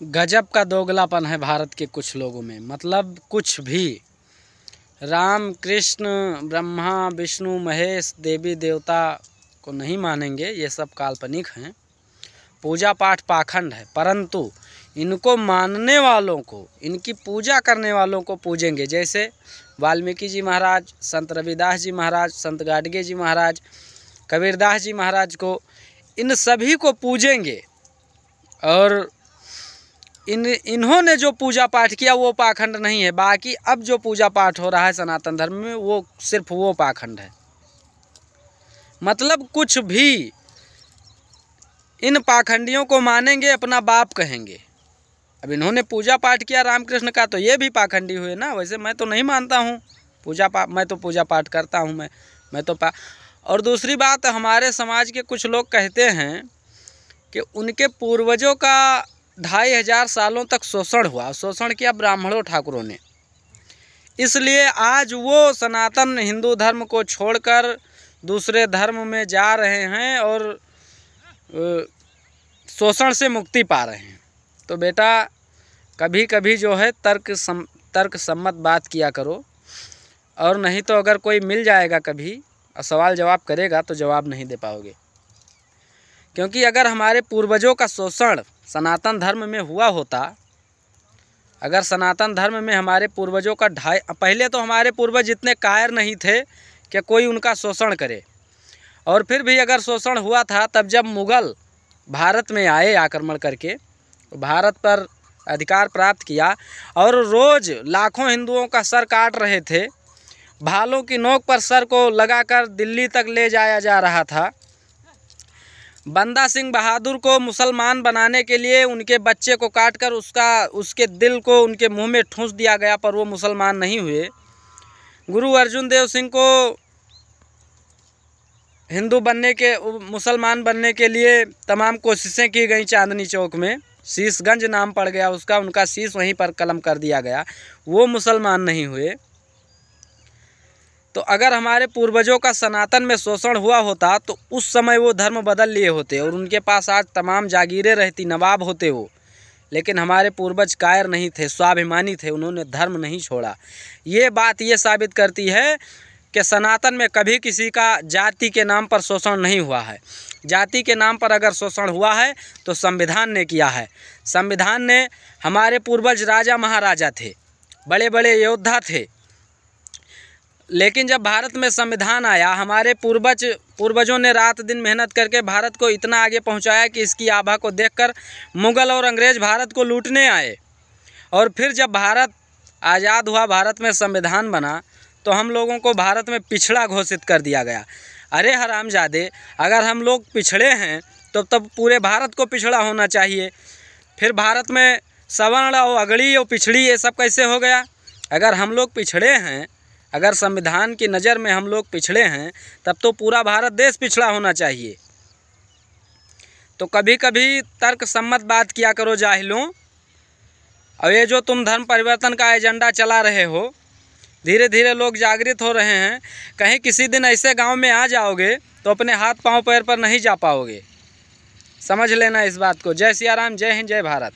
गजब का दोगलापन है भारत के कुछ लोगों में। मतलब कुछ भी राम कृष्ण ब्रह्मा विष्णु महेश देवी देवता को नहीं मानेंगे, ये सब काल्पनिक हैं। पूजा पाठ पाखंड है, परंतु इनको मानने वालों को, इनकी पूजा करने वालों को पूजेंगे। जैसे वाल्मीकि जी महाराज, संत रविदास जी महाराज, संत गाडगे जी महाराज, कबीरदास जी महाराज को, इन सभी को पूजेंगे। और इन्होंने जो पूजा पाठ किया वो पाखंड नहीं है। बाकी अब जो पूजा पाठ हो रहा है सनातन धर्म में वो सिर्फ वो पाखंड है। मतलब कुछ भी इन पाखंडियों को मानेंगे, अपना बाप कहेंगे। अब इन्होंने पूजा पाठ किया रामकृष्ण का, तो ये भी पाखंडी हुए ना। वैसे मैं तो नहीं मानता हूँ पूजा पाठ, मैं तो पूजा पाठ करता हूँ। मैं तो और दूसरी बात, हमारे समाज के कुछ लोग कहते हैं कि उनके पूर्वजों का 2500 सालों तक शोषण हुआ, शोषण किया ब्राह्मणों ठाकुरों ने, इसलिए आज वो सनातन हिंदू धर्म को छोड़कर दूसरे धर्म में जा रहे हैं और शोषण से मुक्ति पा रहे हैं। तो बेटा कभी कभी जो है तर्क सम्मत बात किया करो, और नहीं तो अगर कोई मिल जाएगा कभी और सवाल जवाब करेगा तो जवाब नहीं दे पाओगे। क्योंकि अगर हमारे पूर्वजों का शोषण सनातन धर्म में हुआ होता, अगर सनातन धर्म में हमारे पूर्वजों का पहले तो हमारे पूर्वज इतने कायर नहीं थे कि कोई उनका शोषण करे। और फिर भी अगर शोषण हुआ था तब जब मुग़ल भारत में आए आक्रमण करके, भारत पर अधिकार प्राप्त किया और रोज़ लाखों हिंदुओं का सर काट रहे थे, भालों की नोक पर सर को लगाकर दिल्ली तक ले जाया जा रहा था। बंदा सिंह बहादुर को मुसलमान बनाने के लिए उनके बच्चे को काटकर उसके दिल को उनके मुंह में ठूंस दिया गया, पर वो मुसलमान नहीं हुए। गुरु अर्जुन देव सिंह को हिंदू बनने के, मुसलमान बनने के लिए तमाम कोशिशें की गई। चांदनी चौक में शीशगंज नाम पड़ गया उसका, उनका शीश वहीं पर कलम कर दिया गया, वो मुसलमान नहीं हुए। तो अगर हमारे पूर्वजों का सनातन में शोषण हुआ होता तो उस समय वो धर्म बदल लिए होते और उनके पास आज तमाम जागीरें रहती, नवाब होते वो। लेकिन हमारे पूर्वज कायर नहीं थे, स्वाभिमानी थे, उन्होंने धर्म नहीं छोड़ा। ये बात ये साबित करती है कि सनातन में कभी किसी का जाति के नाम पर शोषण नहीं हुआ है। जाति के नाम पर अगर शोषण हुआ है तो संविधान ने किया है। संविधान ने, हमारे पूर्वज राजा महाराजा थे, बड़े बड़े योद्धा थे, लेकिन जब भारत में संविधान आया, हमारे पूर्वजों ने रात दिन मेहनत करके भारत को इतना आगे पहुंचाया कि इसकी आभा को देखकर मुग़ल और अंग्रेज़ भारत को लूटने आए। और फिर जब भारत आज़ाद हुआ, भारत में संविधान बना, तो हम लोगों को भारत में पिछड़ा घोषित कर दिया गया। अरे हरामजादे, अगर हम लोग पिछड़े हैं तो तब पूरे भारत को पिछड़ा होना चाहिए। फिर भारत में सवर्ण और अगड़ी और पिछड़ी ये सब कैसे हो गया? अगर हम लोग पिछड़े हैं, अगर संविधान की नज़र में हम लोग पिछड़े हैं, तब तो पूरा भारत देश पिछड़ा होना चाहिए। तो कभी कभी तर्क सम्मत बात किया करो जाहिलों। और ये जो तुम धर्म परिवर्तन का एजेंडा चला रहे हो, धीरे धीरे लोग जागृत हो रहे हैं। कहीं किसी दिन ऐसे गांव में आ जाओगे तो अपने हाथ पांव पैर पर नहीं जा पाओगे। समझ लेना इस बात को। जय सिया राम, जय हिंद, जय भारत।